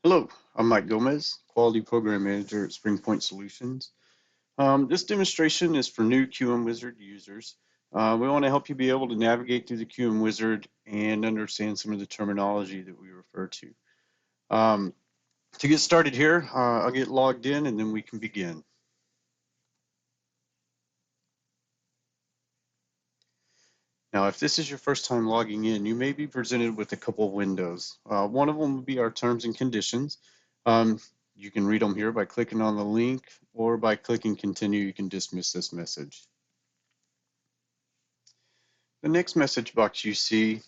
Hello, I'm Mike Gomez, Quality Program Manager at SpringPoint Solutions. This demonstration is for new QM Wizard users. We want to help you be able to navigate through the QM Wizard and understand some of the terminology that we refer to. To get started here, I'll get logged in and then we can begin. Now, if this is your first time logging in, you may be presented with a couple of windows. One of them will be our terms and conditions. Um, you can read them here by clicking on the link, or by clicking continue, you can dismiss this message. The next message box you see,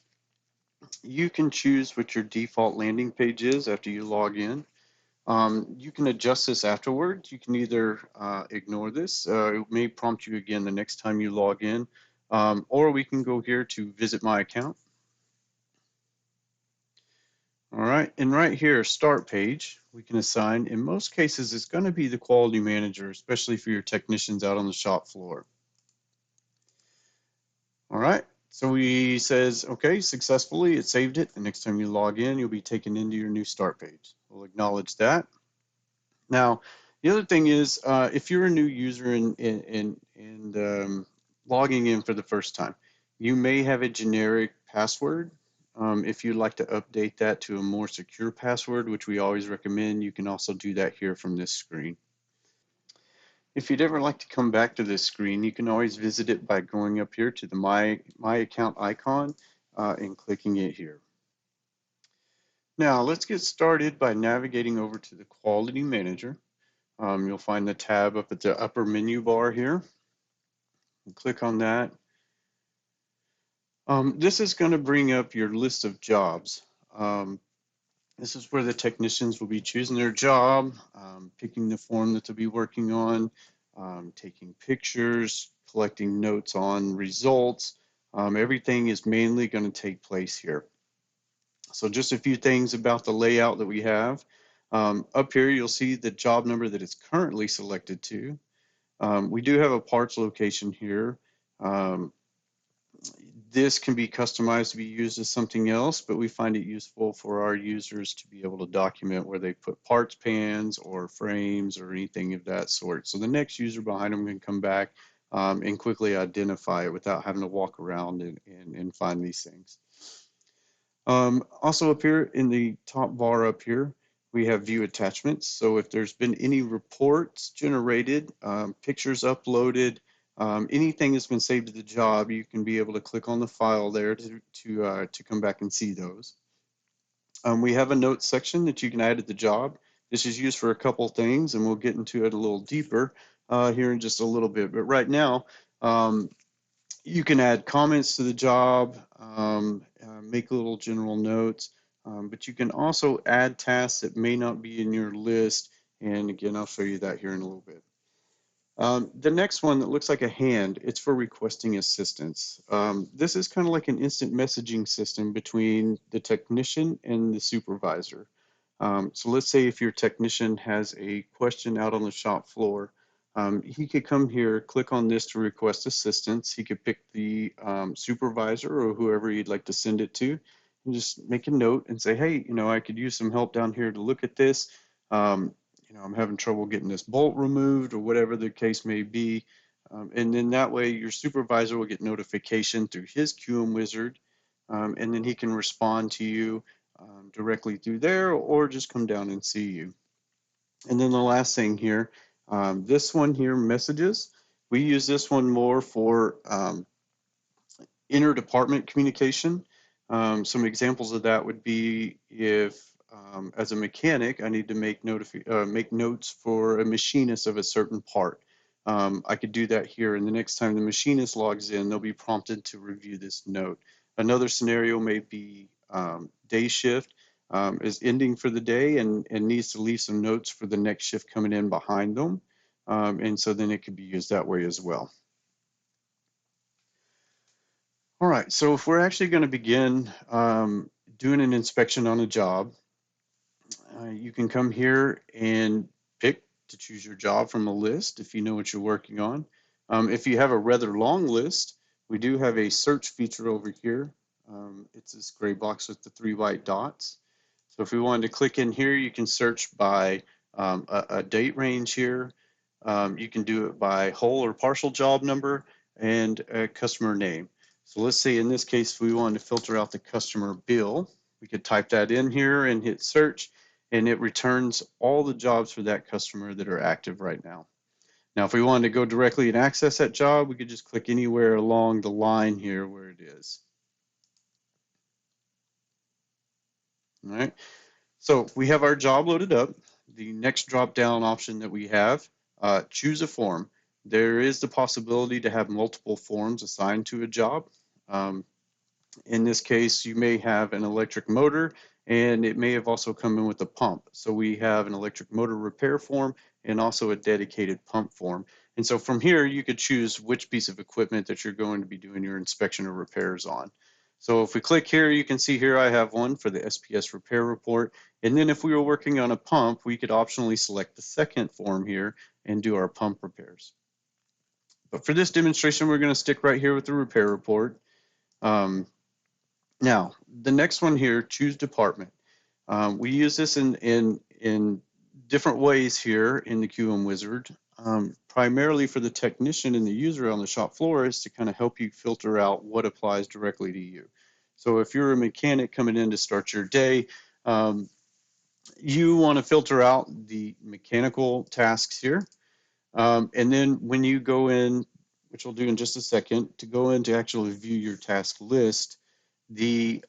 you can choose what your default landing page is after you log in. You can adjust this afterwards. You can either ignore this. It may prompt you again the next time you log in, or we can go here to visit my account. All right, and right here, start page, we can assign, in most cases, it's going to be the quality manager, especially for your technicians out on the shop floor. All right, so he says, okay, successfully, it saved it. The next time you log in, you'll be taken into your new start page. We'll acknowledge that. Now, the other thing is, if you're a new user and logging in for the first time, you may have a generic password. If you'd like to update that to a more secure password, which we always recommend, you can also do that here from this screen. If you'd ever like to come back to this screen, you can always visit it by going up here to the My Account icon and clicking it here. Now, let's get started by navigating over to the Quality Manager. You'll find the tab up at the upper menu bar here. Click on that. This is going to bring up your list of jobs. This is where the technicians will be choosing their job, picking the form that they'll be working on, taking pictures, collecting notes on results. Everything is mainly going to take place here. So just a few things about the layout that we have. Up here, you'll see the job number that it's currently selected to. We do have a parts location here. Um, this can be customized to be used as something else, but we find it useful for our users to be able to document where they put parts pans or frames or anything of that sort. So the next user behind them can come back and quickly identify it without having to walk around and find these things. Also up here in the top bar up here, we have view attachments. So if there's been any reports generated, pictures uploaded, anything that's been saved to the job, you can be able to click on the file there to come back and see those. We have a notes section that you can add to the job. This is used for a couple things, and we'll get into it a little deeper here in just a little bit. But right now, you can add comments to the job, make little general notes, but you can also add tasks that may not be in your list. And again, I'll show you that here in a little bit. The next one that looks like a hand, it's for requesting assistance. This is kind of like an instant messaging system between the technician and the supervisor. So let's say if your technician has a question out on the shop floor, he could come here, click on this to request assistance. He could pick the supervisor or whoever you'd like to send it to, and just make a note and say, hey, I could use some help down here to look at this. Um, I'm having trouble getting this bolt removed or whatever the case may be. And then that way your supervisor will get notification through his QM wizard, and then he can respond to you directly through there or just come down and see you. And then the last thing here, this one here, messages. We use this one more for inter-department communication. Some examples of that would be if, as a mechanic, I need to make notes for a machinist of a certain part. I could do that here, and the next time the machinist logs in, they'll be prompted to review this note. Another scenario may be day shift is ending for the day and needs to leave some notes for the next shift coming in behind them. And so then it could be used that way as well. All right, so if we're actually going to begin doing an inspection on a job, you can come here and pick to choose your job from a list if you know what you're working on. If you have a rather long list, we do have a search feature over here. It's this gray box with the 3 white dots. So if we wanted to click in here, you can search by a date range here. You can do it by whole or partial job number and a customer name. So let's say in this case, if we wanted to filter out the customer bill, we could type that in here and hit search, and it returns all the jobs for that customer that are active right now. Now, if we wanted to go directly and access that job, we could just click anywhere along the line here where it is. All right. So we have our job loaded up. The next drop down option that we have, choose a form. There is the possibility to have multiple forms assigned to a job. Um, in this case, you may have an electric motor, and it may have also come in with a pump. So we have an electric motor repair form and also a dedicated pump form. And so from here, you could choose which piece of equipment that you're going to be doing your inspection or repairs on. So if we click here, you can see here I have one for the SPS repair report. And then if we were working on a pump, we could optionally select the second form here and do our pump repairs. But for this demonstration, we're going to stick right here with the repair report. Now, the next one here, choose department. We use this in different ways here in the QM Wizard. Primarily for the technician and the user on the shop floor is to kind of help you filter out what applies directly to you. So if you're a mechanic coming in to start your day, you want to filter out the mechanical tasks here. And then when you go in, which we'll do in just a second, to go in to actually view your task list, the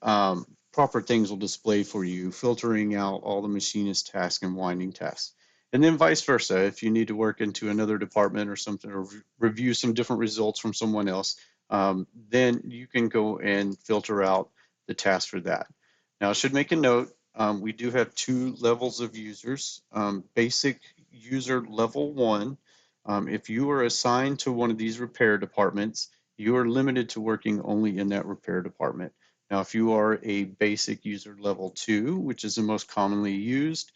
proper things will display for you, filtering out all the machinist tasks and winding tasks. And then vice versa, if you need to work into another department or something, or review some different results from someone else, then you can go and filter out the task for that. Now, I should make a note, we do have two levels of users. Basic user level 1, if you are assigned to one of these repair departments, you are limited to working only in that repair department. Now, if you are a basic user level 2, which is the most commonly used,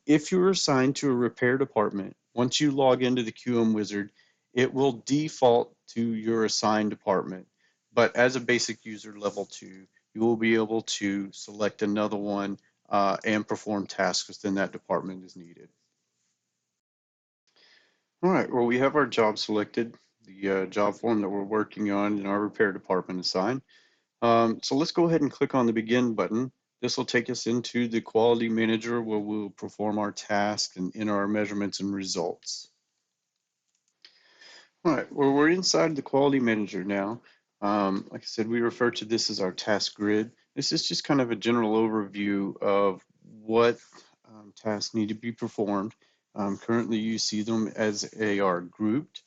if you're assigned to a repair department, once you log into the QM Wizard, it will default to your assigned department. But as a basic user level 2, you will be able to select another one and perform tasks within that department as needed. All right, well, we have our job selected, the job form that we're working on in our repair department assigned. So let's go ahead and click on the begin button. This will take us into the quality manager where we'll perform our tasks and enter our measurements and results. All right, well, we're inside the quality manager now. Like I said, we refer to this as our task grid. This is just kind of a general overview of what tasks need to be performed. Currently, you see them as they are grouped.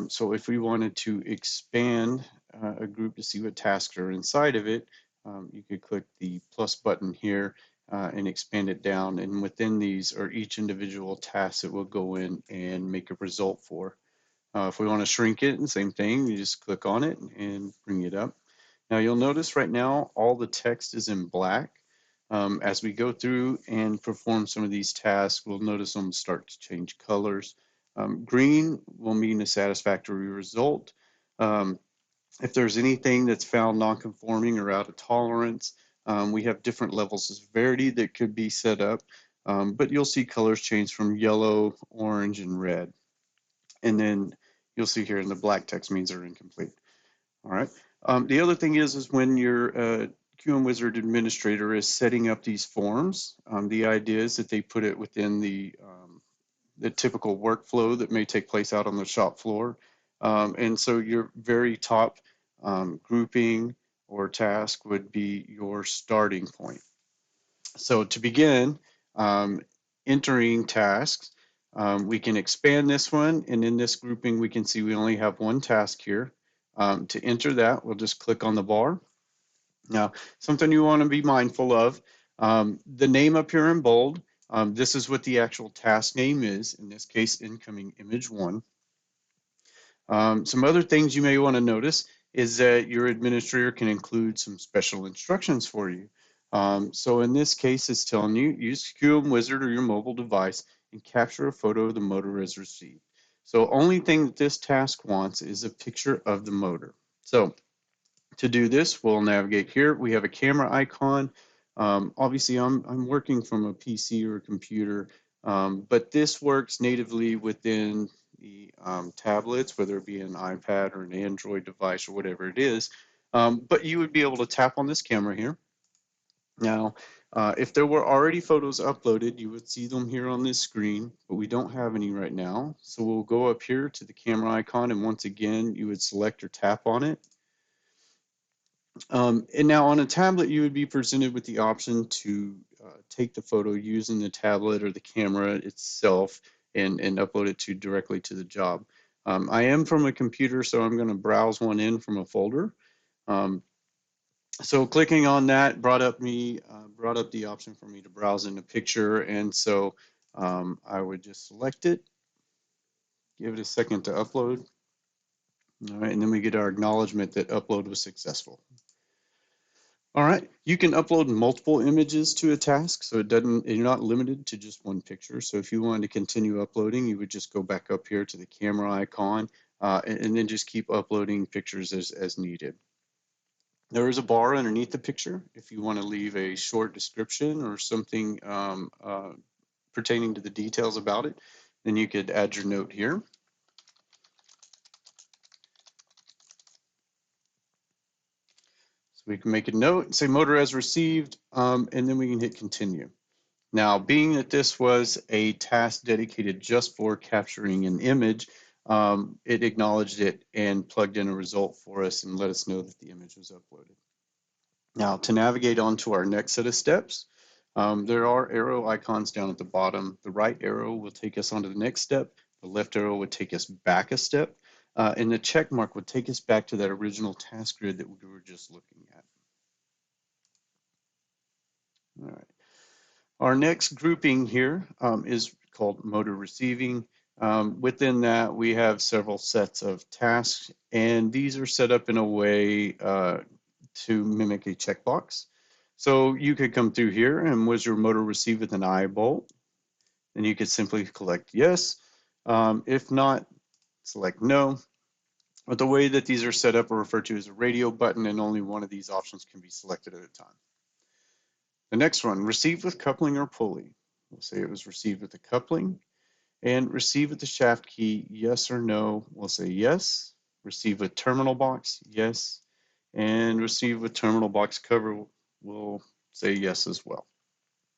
So if we wanted to expand a group to see what tasks are inside of it, you could click the plus button here and expand it down. And within these are each individual tasks that we'll go in and make a result for. If we want to shrink it, the same thing, you just click on it and bring it up. Now you'll notice right now all the text is in black. As we go through and perform some of these tasks, we'll notice them start to change colors. Green will mean a satisfactory result. If there's anything that's found non-conforming or out of tolerance, we have different levels of severity that could be set up, but you'll see colors change from yellow, orange, and red. And then you'll see here in the black text means they're incomplete. All right. The other thing is when your QM Wizard administrator is setting up these forms, the idea is that they put it within the typical workflow that may take place out on the shop floor. And so your very top grouping or task would be your starting point. So to begin entering tasks, we can expand this one, and in this grouping we can see we only have one task here. To enter that, we'll just click on the bar. Now, something you want to be mindful of, the name up here in bold, this is what the actual task name is, in this case, incoming image 1. Some other things you may want to notice is that your administrator can include some special instructions for you. So in this case, it's telling you, use QM Wizard or your mobile device and capture a photo of the motor as received. So only thing that this task wants is a picture of the motor. So to do this, we'll navigate here. We have a camera icon. Obviously, I'm working from a PC or a computer, but this works natively within the tablets, whether it be an iPad or an Android device or whatever it is. But you would be able to tap on this camera here. Now, if there were already photos uploaded, you would see them here on this screen, but we don't have any right now. So we'll go up here to the camera icon, and once again, you would select or tap on it. And now on a tablet, you would be presented with the option to take the photo using the tablet or the camera itself and upload it directly to the job. I am from a computer, so I'm going to browse one in from a folder. Um, so clicking on that brought up the option for me to browse in a picture, and so I would just select it, give it a second to upload. All right, and then we get our acknowledgement that upload was successful. All right, you can upload multiple images to a task, so you're not limited to just one picture. So if you wanted to continue uploading, you would just go back up here to the camera icon and then just keep uploading pictures as needed. There is a bar underneath the picture if you want to leave a short description or something pertaining to the details about it, then you could add your note here. So we can make a note and say motor as received, and then we can hit continue. Now, being that this was a task dedicated just for capturing an image, it acknowledged it and plugged in a result for us and let us know that the image was uploaded. Now, to navigate on to our next set of steps, there are arrow icons down at the bottom. The right arrow will take us on to the next step. The left arrow would take us back a step. And the check mark would take us back to that original task grid that we were just looking at. All right. Our next grouping here is called motor receiving. Within that, we have several sets of tasks, and these are set up in a way to mimic a checkbox. So you could come through here, and was your motor received with an eye bolt? Then you could simply select yes. If not, select no. But the way that these are set up are referred to as a radio button, and only one of these options can be selected at a time. The next one, received with coupling or pulley. We'll say it was received with the coupling. And receive with the shaft key, yes or no. We'll say yes. Receive with terminal box, yes. And receive with terminal box cover, we'll say yes as well.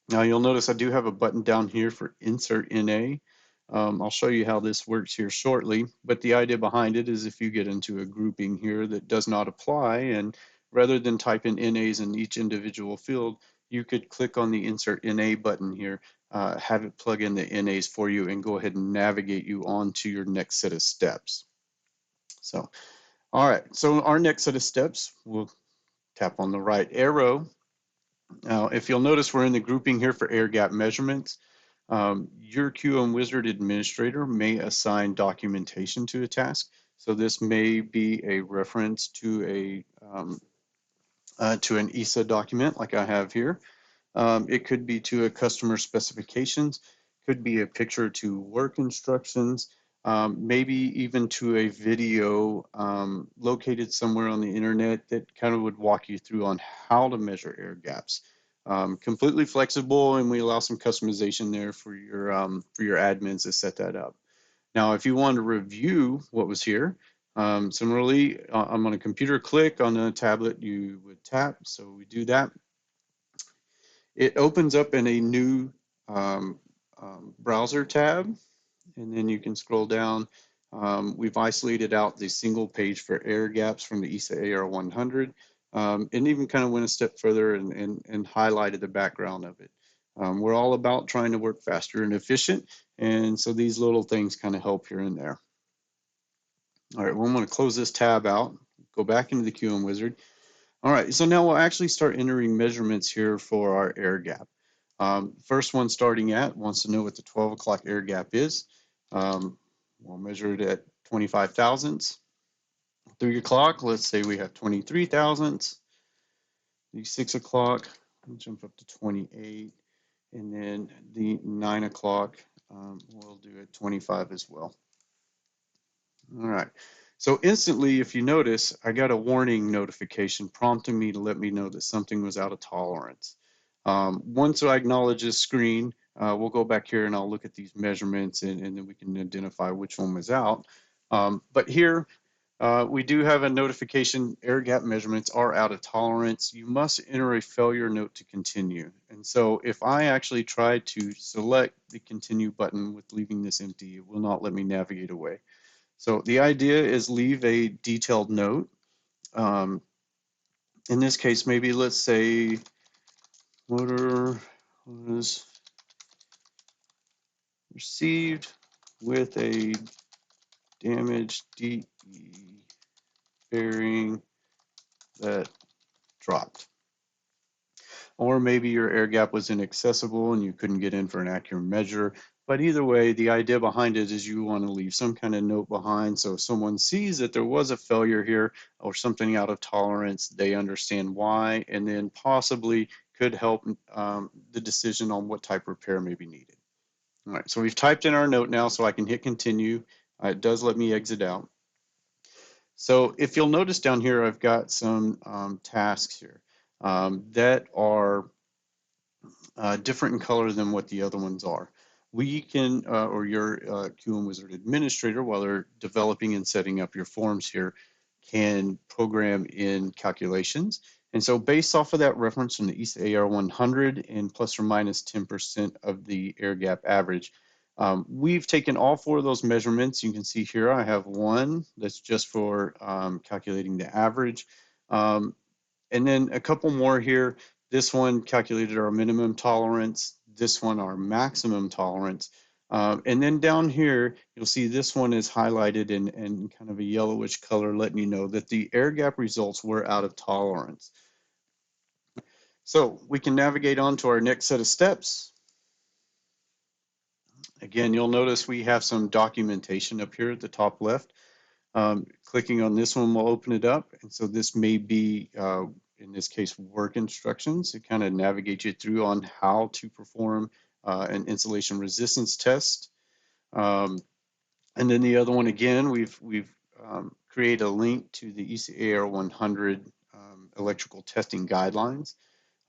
Now you'll notice I do have a button down here for insert NA. I'll show you how this works here shortly, but the idea behind it is if you get into a grouping here that does not apply, and rather than type in NAs in each individual field, you could click on the insert NA button here, have it plug in the NAs for you, and go ahead and navigate you on to your next set of steps. So, all right, so our next set of steps, we'll tap on the right arrow. Now, if you'll notice, we're in the grouping here for air gap measurements. Your QM Wizard administrator may assign documentation to a task. So this may be a reference to an ESA document like I have here. It could be to a customer specifications, could be a picture to work instructions, maybe even to a video located somewhere on the internet that kind of would walk you through on how to measure air gaps. Completely flexible, and we allow some customization there for your admins to set that up. Now, if you want to review what was here, similarly, I'm on a computer, click on a tablet, you would tap. So we do that. It opens up in a new browser tab, and then you can scroll down. We've isolated out the single page for air gaps from the ESA AR100, and even kind of went a step further and highlighted the background of it. We're all about trying to work faster and efficient, and so these little things kind of help here and there. All right, well, I'm going to close this tab out, go back into the QM Wizard. All right, so now we'll actually start entering measurements here for our air gap. First one starting at wants to know what the 12 o'clock air gap is. We'll measure it at 25 thousandths. 3 o'clock, let's say we have 23 thousandths. The 6 o'clock, we'll jump up to 28. And then the 9 o'clock, we'll do it 25 as well. All right. So instantly, if you notice, I got a warning notification prompting me to let me know that something was out of tolerance. Once I acknowledge this screen, we'll go back here and I'll look at these measurements and then we can identify which one was out. But here, we do have a notification, air gap measurements are out of tolerance. You must enter a failure note to continue. And so if I actually try to select the continue button with leaving this empty, it will not let me navigate away. So the idea is leave a detailed note. In this case, maybe let's say motor was received with a damaged DE bearing that dropped. Or maybe your air gap was inaccessible and you couldn't get in for an accurate measure. But either way, the idea behind it is you want to leave some kind of note behind. So if someone sees that there was a failure here or something out of tolerance, they understand why, and then possibly could help the decision on what type of repair may be needed. All right, so we've typed in our note now, so I can hit continue. It does let me exit out. So if you'll notice down here, I've got some tasks here that are different in color than what the other ones are. We can, or your QM Wizard administrator, while they're developing and setting up your forms here, can program in calculations. And so based off of that reference from the EASA AR 100 and plus or minus 10% of the air gap average, we've taken all four of those measurements. You can see here I have one that's just for calculating the average. And then a couple more here. This one calculated our minimum tolerance. This one our maximum tolerance. And then down here, you'll see this one is highlighted in kind of a yellowish color, letting you know that the air gap results were out of tolerance. So we can navigate on to our next set of steps. Again, you'll notice we have some documentation up here at the top left. Clicking on this one will open it up. And so this may be, in this case, work instructions to kind of navigate you through on how to perform an insulation resistance test. And then the other one, again, we've created a link to the EASA AR 100 electrical testing guidelines.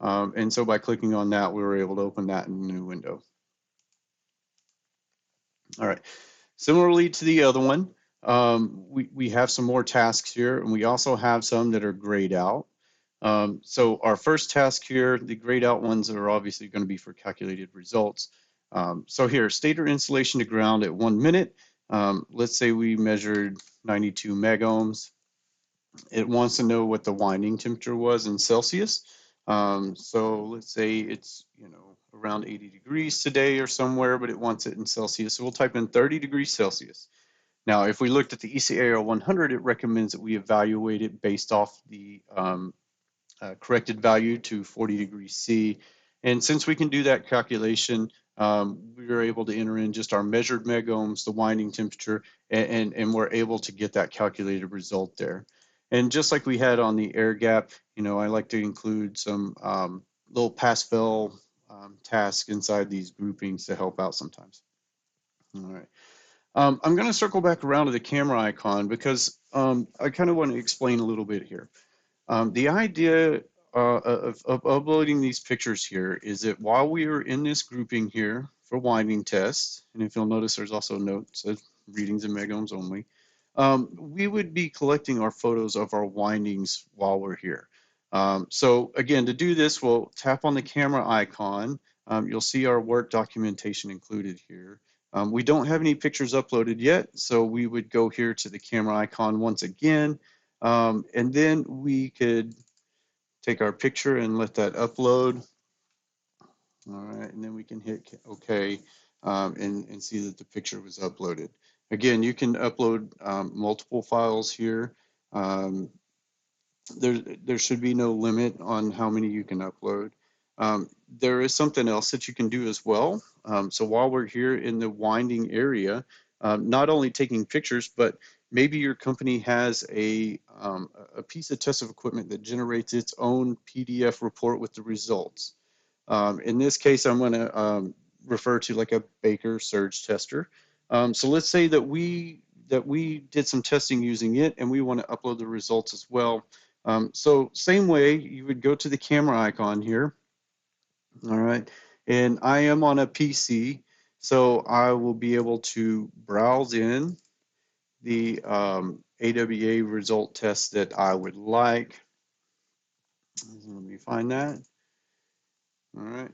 And so by clicking on that, we were able to open that in a new window. All right. Similarly to the other one, we have some more tasks here, and we also have some that are grayed out. So our first task here, the grayed out ones are obviously going to be for calculated results. So here, stator insulation to ground at 1 minute. Let's say we measured 92 megohms. It wants to know what the winding temperature was in Celsius. So let's say it's, around 80 degrees today or somewhere, but it wants it in Celsius. So we'll type in 30 degrees Celsius. Now, if we looked at the EASA AR 100, it recommends that we evaluate it based off the corrected value to 40 degrees C. And since we can do that calculation, we were able to enter in just our measured megohms, the winding temperature, and we're able to get that calculated result there. And just like we had on the air gap, I like to include some little pass-fail tasks inside these groupings to help out sometimes. All right. I'm going to circle back around to the camera icon because I kind of want to explain a little bit here. The idea of uploading these pictures here is that while we are in this grouping here for winding tests, and if you'll notice there's also a note that says readings and megohms only, we would be collecting our photos of our windings while we're here. So again, to do this, we'll tap on the camera icon. You'll see our work documentation included here. We don't have any pictures uploaded yet, so we would go here to the camera icon once again, and then we could take our picture and let that upload. All right, and then we can hit OK and see that the picture was uploaded. Again, you can upload multiple files here. There should be no limit on how many you can upload. There is something else that you can do as well. So while we're here in the winding area, not only taking pictures, but maybe your company has a piece of test of equipment that generates its own PDF report with the results. In this case, I'm going to refer to like a Baker surge tester. So let's say that we did some testing using it and we want to upload the results as well. So same way, you would go to the camera icon here, All right. And I am on a PC, so I will be able to browse in the AWA result test that I would like. Let me find that. All right.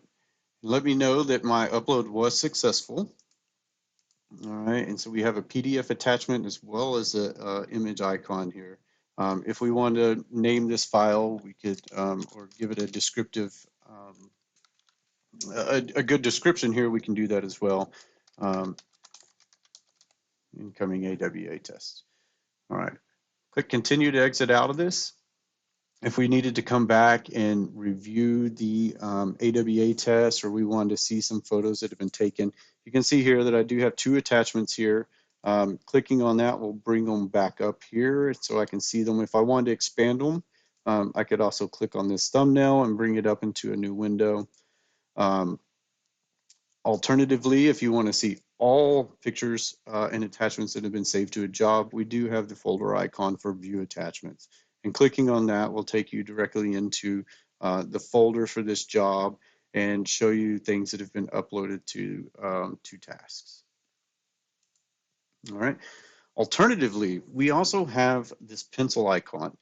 Let me know that my upload was successful. All right. And so we have a PDF attachment as well as a image icon here. If we want to name this file, we could, or give it a descriptive, a good description here, we can do that as well. Incoming AWA test. All right. Click continue to exit out of this. If we needed to come back and review the AWA test, or we wanted to see some photos that have been taken, you can see here that I do have 2 attachments here. Clicking on that will bring them back up here so I can see them. If I wanted to expand them, I could also click on this thumbnail and bring it up into a new window. Um, Alternatively, if you want to see all pictures and attachments that have been saved to a job, we do have the folder icon for view attachments. And clicking on that will take you directly into the folder for this job and show you things that have been uploaded to tasks. All right. Alternatively, we also have this pencil icon.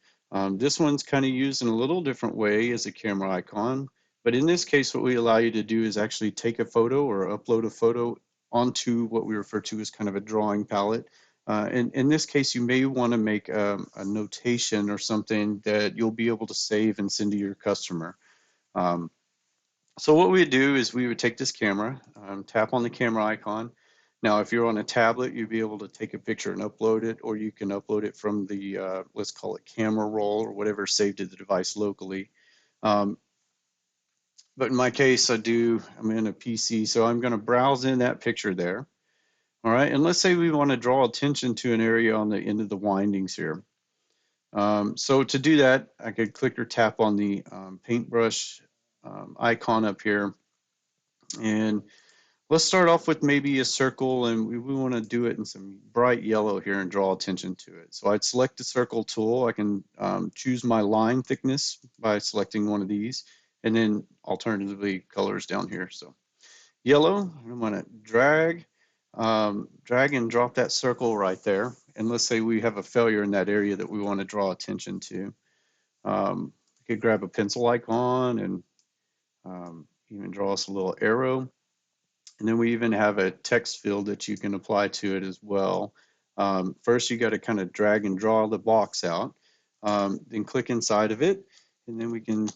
This one's kind of used in a little different way as a camera icon, but in this case, what we allow you to do is actually take a photo or upload a photo onto what we refer to as kind of a drawing palette. And in this case, you may want to make a notation or something that you'll be able to save and send to your customer. Um, so what we would do is we would take this camera, tap on the camera icon. Now, if you're on a tablet, you'd be able to take a picture and upload it, or you can upload it from the, let's call it camera roll or whatever saved to the device locally. Um, but in my case, I'm in a PC, so I'm going to browse in that picture there. All right, and let's say we want to draw attention to an area on the end of the windings here. So to do that, I could click or tap on the paintbrush icon up here, and let's start off with maybe a circle, and we want to do it in some bright yellow here and draw attention to it. So I'd select the circle tool. I can choose my line thickness by selecting one of these, and then alternatively colors down here. So yellow, I'm going to drag and drop that circle right there. And let's say we have a failure in that area that we want to draw attention to. We could grab a pencil icon and even draw us a little arrow. And then we even have a text field that you can apply to it as well. First, you got to kind of drag and draw the box out, then click inside of it, and then we can,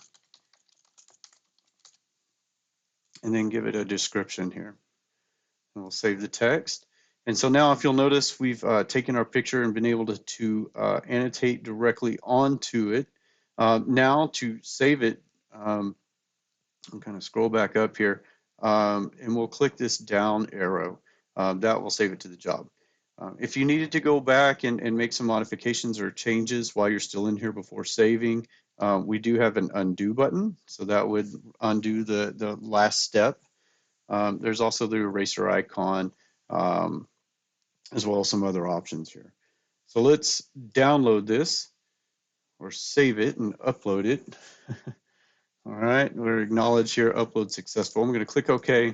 and then give it a description here. And we'll save the text. And so now if you'll notice, we've taken our picture and been able to annotate directly onto it. Now to save it, I'll kind of scroll back up here, and we'll click this down arrow. That will save it to the job. If you needed to go back and make some modifications or changes while you're still in here before saving, we do have an undo button, so that would undo the last step. There's also the eraser icon, as well as some other options here. So let's download this or save it and upload it. All right, we're acknowledged here, upload successful. I'm going to click OK.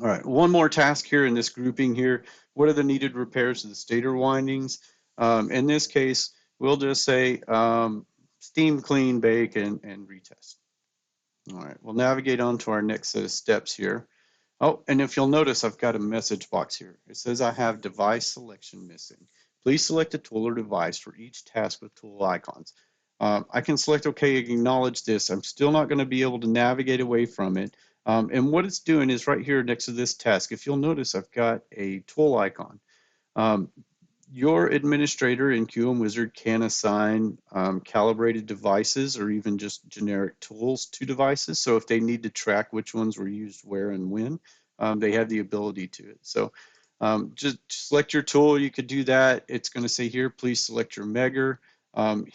All right, one more task here in this grouping here. What are the needed repairs to the stator windings? In this case, we'll just say steam, clean, bake, and retest. All right, we'll navigate on to our next set of steps here. Oh, and if you'll notice, I've got a message box here. It says I have device selection missing. Please select a tool or device for each task with tool icons. I can select OK, acknowledge this. I'm still not going to be able to navigate away from it. And what it's doing is right here next to this task. If you'll notice, I've got a tool icon. Your administrator in QM Wizard can assign calibrated devices or even just generic tools to devices. So if they need to track which ones were used where and when, they have the ability to it. So just select your tool. You could do that. It's going to say here, please select your Megger.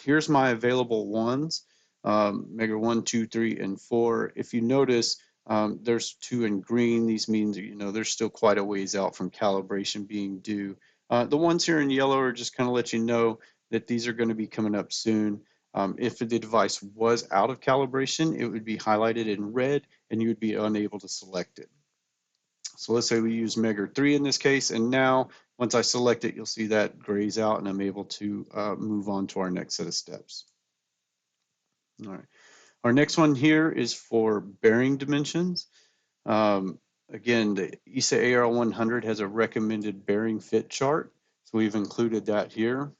Here's my available ones, Megger 1, 2, 3, and 4. If you notice, there's 2 in green. These mean, there's still quite a ways out from calibration being due. The ones here in yellow are just kind of let you know that these are going to be coming up soon. If the device was out of calibration, it would be highlighted in red. and you would be unable to select it. So let's say we use Megger 3 in this case, and now once I select it, you'll see that grays out and I'm able to move on to our next set of steps. All right. Our next one here is for bearing dimensions. Again, the ESA AR100 has a recommended bearing fit chart, so we've included that here.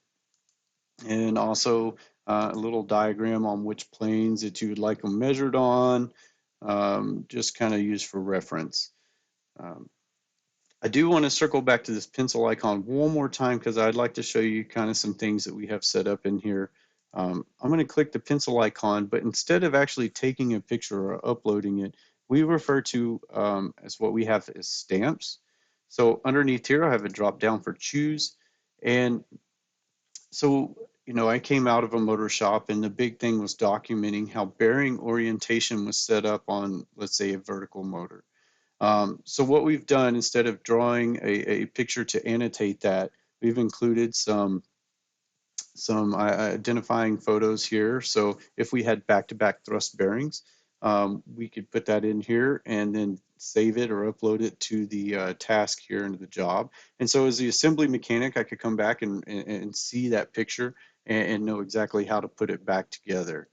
And also a little diagram on which planes that you would like them measured on, just kind of used for reference. I do want to circle back to this pencil icon one more time because I'd like to show you kind of some things that we have set up in here. I'm going to click the pencil icon, but instead of actually taking a picture or uploading it, we refer to as what we have as stamps. So underneath here, I have a drop down for choose. And so, you know, I came out of a motor shop and the big thing was documenting how bearing orientation was set up on, let's say, a vertical motor. So what we've done, instead of drawing a picture to annotate that, we've included some identifying photos here. So if we had back-to-back thrust bearings, we could put that in here and then save it or upload it to the task here into the job. And so as the assembly mechanic, I could come back and see that picture and know exactly how to put it back together.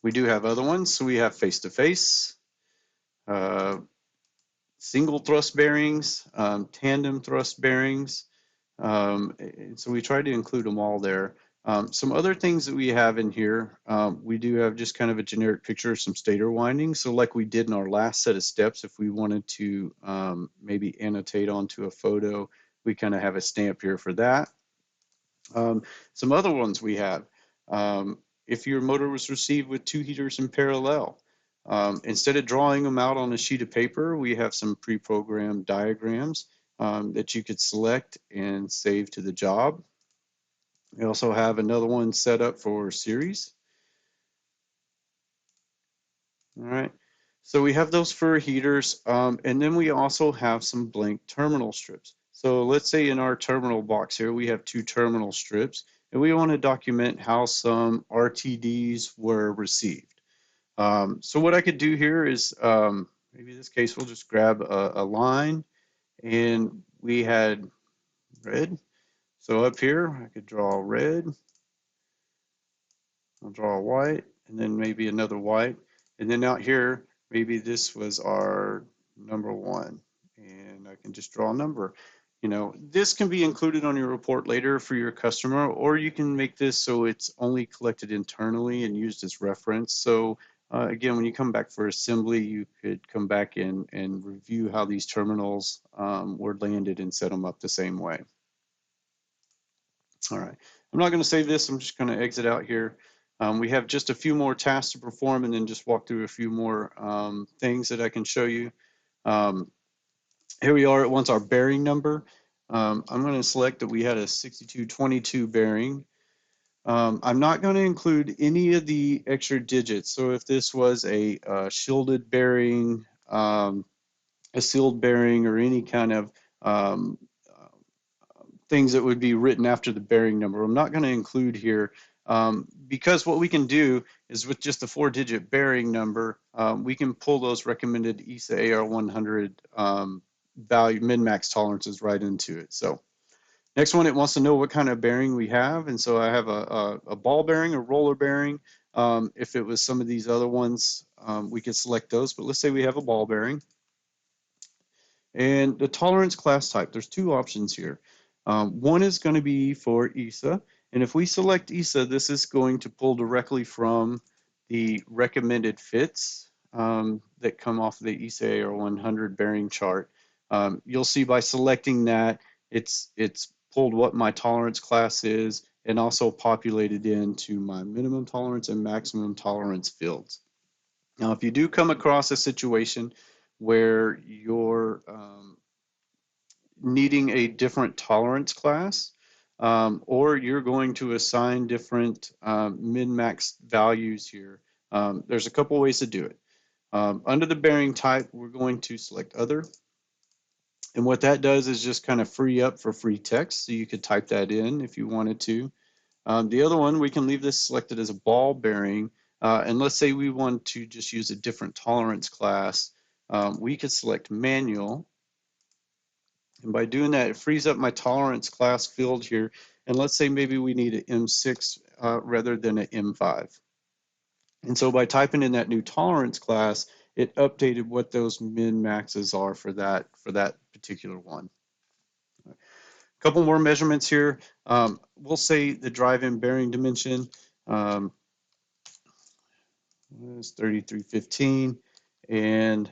We do have other ones. So we have face-to-face, single thrust bearings, tandem thrust bearings. And so we try to include them all there. Some other things that we have in here, we do have just kind of a generic picture of some stator windings. So like we did in our last set of steps, if we wanted to maybe annotate onto a photo, we kind of have a stamp here for that. Some other ones we have, if your motor was received with 2 heaters in parallel, instead of drawing them out on a sheet of paper, we have some pre-programmed diagrams that you could select and save to the job. We also have another one set up for series. All right, so we have those for heaters, and then we also have some blank terminal strips. So let's say in our terminal box here, we have 2 terminal strips, and we want to document how some RTDs were received. So what I could do here is, maybe in this case, we'll just grab a line, and we had red. So up here, I could draw red. I'll draw a white, and then maybe another white. And then out here, maybe this was our number 1, and I can just draw a number. You know, this can be included on your report later for your customer, or you can make this so it's only collected internally and used as reference. So again, when you come back for assembly, you could come back and review how these terminals were landed and set them up the same way. All right, I'm not going to save this. I'm just going to exit out here. We have just a few more tasks to perform and then just walk through a few more things that I can show you. Here we are, it wants our bearing number. I'm going to select that we had a 6222 bearing. I'm not going to include any of the extra digits. So if this was a shielded bearing, a sealed bearing, or any kind of things that would be written after the bearing number, I'm not going to include here because what we can do is with just the 4-digit bearing number, we can pull those recommended ESA AR100 value min-max tolerances right into it. So next one, it wants to know what kind of bearing we have. And so I have a ball bearing, a roller bearing. If it was some of these other ones, we could select those, but let's say we have a ball bearing. And the tolerance class type, there's 2 options here. One is going to be for ESA, and if we select ESA, this is going to pull directly from the recommended fits that come off the ESA AR100 bearing chart. You'll see by selecting that, it's pulled what my tolerance class is and also populated into my minimum tolerance and maximum tolerance fields. Now, if you do come across a situation where you're needing a different tolerance class, or you're going to assign different min-max values here, there's a couple ways to do it. Under the bearing type, we're going to select Other. And what that does is just kind of free up for free text, so you could type that in if you wanted to. The other one, we can leave this selected as a ball bearing, And let's say we want to just use a different tolerance class. We could select manual. And by doing that, it frees up my tolerance class field here. And let's say maybe we need an M6 rather than an M5. And so by typing in that new tolerance class, it updated what those min maxes are for that particular one. A couple more measurements here. We'll say the drive-in bearing dimension is 3315, and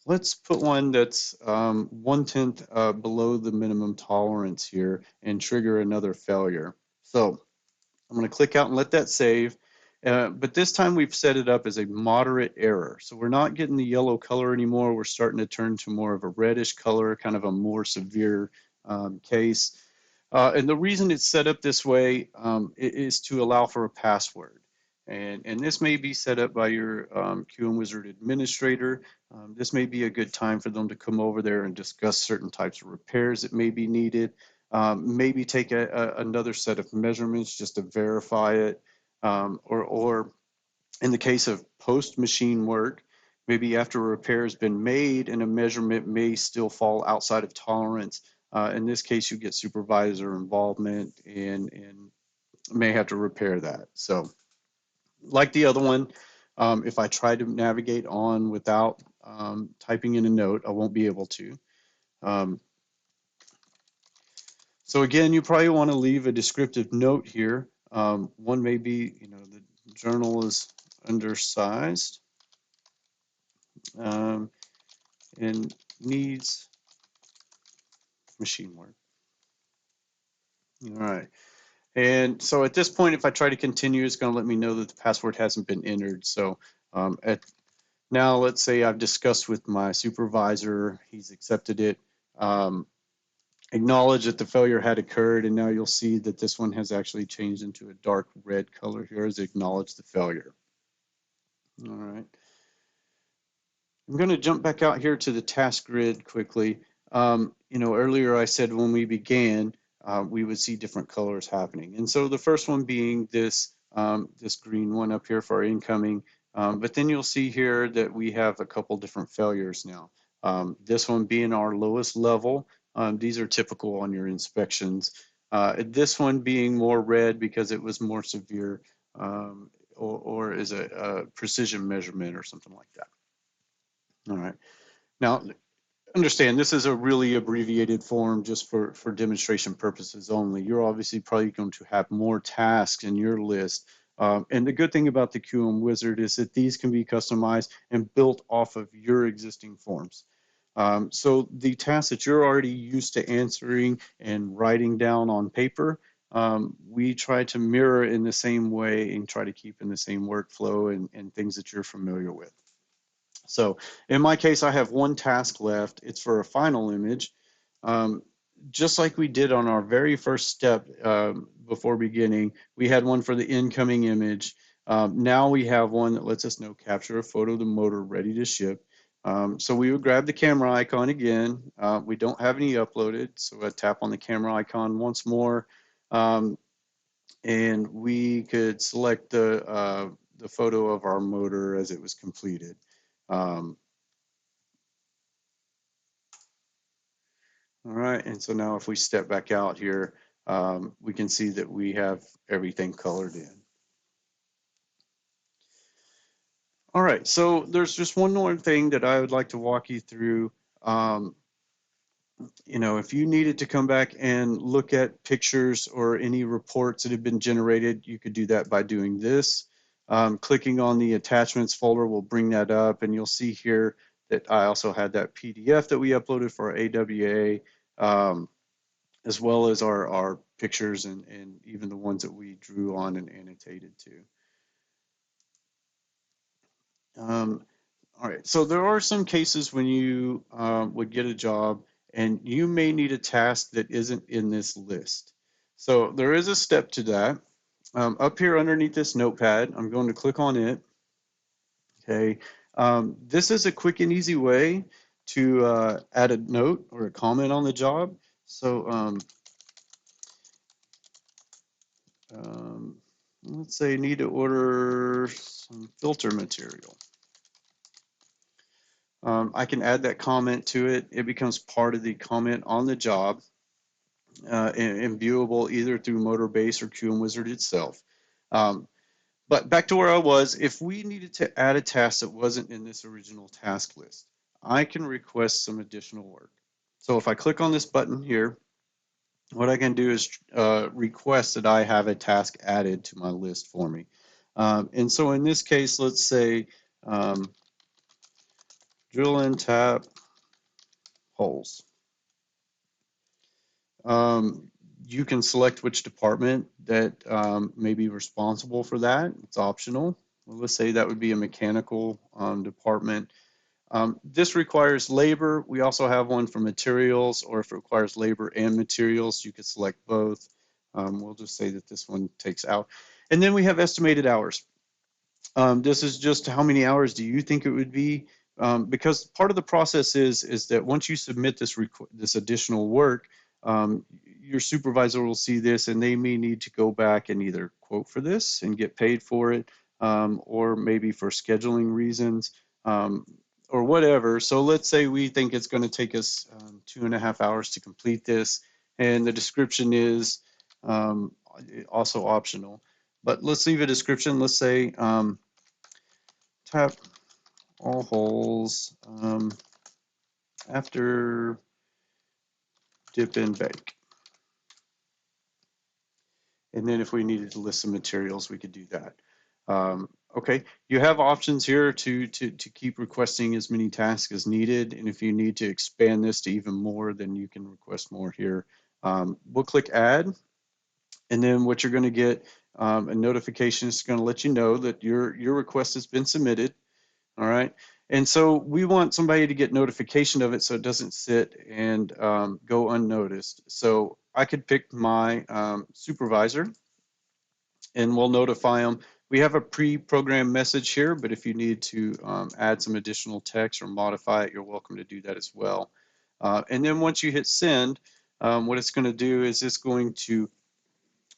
let's put one that's 1/10 below the minimum tolerance here and trigger another failure. So I'm going to click out and let that save. But this time we've set it up as a moderate error. So we're not getting the yellow color anymore. We're starting to turn to more of a reddish color, kind of a more severe case. And the reason it's set up this way is to allow for a password. And this may be set up by your QM Wizard administrator. This may be a good time for them to come over there and discuss certain types of repairs that may be needed. Maybe take another set of measurements just to verify it. Or in the case of post-machine work, maybe after a repair has been made and a measurement may still fall outside of tolerance. In this case, you get supervisor involvement and may have to repair that. So like the other one, if I try to navigate on without typing in a note, I won't be able to. So again, you probably want to leave a descriptive note here. One may be, the journal is undersized and needs machine work. All right. And so at this point, if I try to continue, it's going to let me know that the password hasn't been entered. So now let's say I've discussed with my supervisor, he's accepted it, acknowledge that the failure had occurred, and now you'll see that this one has actually changed into a dark red color here as acknowledge the failure. All right. I'm going to jump back out here to the task grid quickly. Earlier I said when we began, we would see different colors happening. And so the first one being this green one up here for our incoming. But then you'll see here that we have a couple different failures now. This one being our lowest level. These are typical on your inspections. This one being more red because it was more severe or is a precision measurement or something like that. All right. Now, understand this is a really abbreviated form just for demonstration purposes only. You're obviously probably going to have more tasks in your list. And the good thing about the QM Wizard is that these can be customized and built off of your existing forms. So the tasks that you're already used to answering and writing down on paper, we try to mirror in the same way and try to keep in the same workflow and things that you're familiar with. So in my case, I have one task left. It's for a final image. Just like we did on our very first step before beginning, we had one for the incoming image. Now we have one that lets us know capture a photo of the motor ready to ship. So we would grab the camera icon again. We don't have any uploaded, so I tap on the camera icon once more. And we could select the photo of our motor as it was completed. All right, and so now if we step back out here, we can see that we have everything colored in. All right, so there's just one more thing that I would like to walk you through. If you needed to come back and look at pictures or any reports that have been generated, you could do that by doing this. Clicking on the attachments folder will bring that up, and you'll see here that I also had that PDF that we uploaded for our AWA. As well as our pictures and even the ones that we drew on and annotated to. All right, so there are some cases when you would get a job and you may need a task that isn't in this list. So there is a step to that. Up here underneath this notepad, I'm going to click on it. Okay, this is a quick and easy way to add a note or a comment on the job. So Let's say need to order some filter material. I can add that comment to it. It becomes part of the comment on the job, and viewable either through Motorbase or QM Wizard itself. But back to where I was, if we needed to add a task that wasn't in this original task list, I can request some additional work. So if I click on this button here, what I can do is request that I have a task added to my list for me. And so in this case, let's say drill and tap holes. You can select which department that may be responsible for that. It's optional. Well, let's say that would be a mechanical department. This requires labor. We also have one for materials, or if it requires labor and materials, you could select both. We'll just say that this one takes out. And then we have estimated hours. This is just how many hours do you think it would be? Because part of the process is that once you submit this additional work, your supervisor will see this and they may need to go back and either quote for this and get paid for it, or maybe for scheduling reasons, or whatever. So let's say we think it's going to take us 2.5 hours to complete this, and the description is also optional. But let's leave a description. Let's say tap all holes after dip and bake. And then if we needed to list some materials, we could do that. Okay, you have options here to keep requesting as many tasks as needed. And if you need to expand this to even more, then you can request more here. We'll click add. And then what you're going to get, a notification is going to let you know that your request has been submitted. All right. And so we want somebody to get notification of it so it doesn't sit and go unnoticed. So I could pick my supervisor and we'll notify them. We have a pre-programmed message here, but if you need to add some additional text or modify it, you're welcome to do that as well. And then once you hit send, what it's going to do is it's going to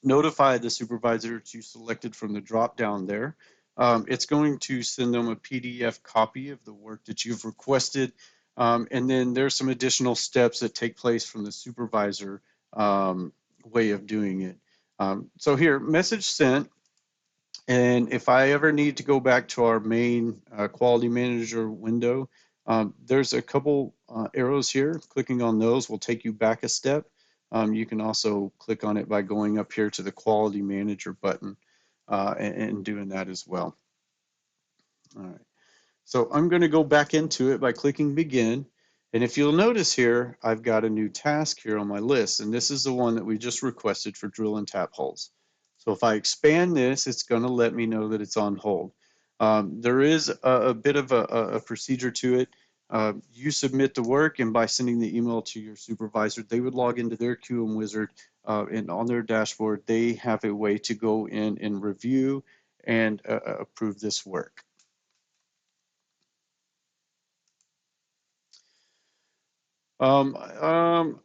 notify the supervisor that you selected from the drop down there. It's going to send them a PDF copy of the work that you've requested. And then there's some additional steps that take place from the supervisor way of doing it. So here, message sent. And if I ever need to go back to our main quality manager window, there's a couple arrows here. Clicking on those will take you back a step. You can also click on it by going up here to the quality manager button and doing that as well. All right. So I'm going to go back into it by clicking begin. And if you'll notice here, I've got a new task here on my list. And this is the one that we just requested for drill and tap holes. So if I expand this, it's going to let me know that it's on hold. There is a bit of a procedure to it. You submit the work, and by sending the email to your supervisor, they would log into their QM Wizard, and on their dashboard, they have a way to go in and review and approve this work. Optionally,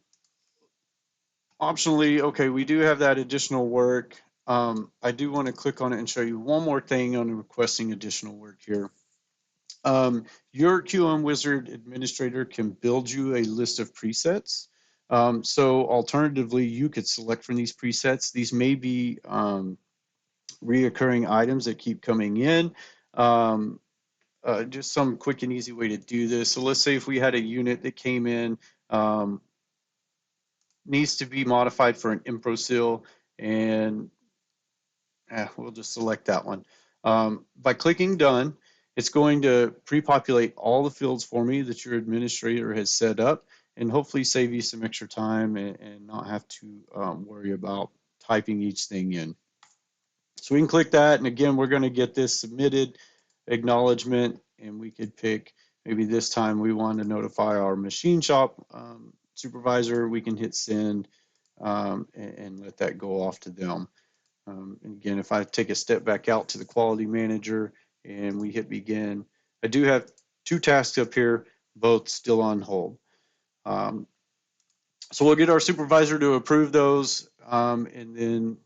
okay, we do have that additional work. I do want to click on it and show you one more thing on requesting additional work here. Your QM Wizard administrator can build you a list of presets. So alternatively, you could select from these presets. These may be reoccurring items that keep coming in. Just some quick and easy way to do this. So let's say if we had a unit that came in, needs to be modified for an impro seal, and we'll just select that one. By clicking done, it's going to pre-populate all the fields for me that your administrator has set up, and hopefully save you some extra time and not have to worry about typing each thing in. So we can click that, and again, we're going to get this submitted acknowledgement, and we could pick, maybe this time we want to notify our machine shop supervisor. We can hit send and let that go off to them. And again, if I take a step back out to the quality manager and we hit begin, I do have two tasks up here, both still on hold. So we'll get our supervisor to approve those, and then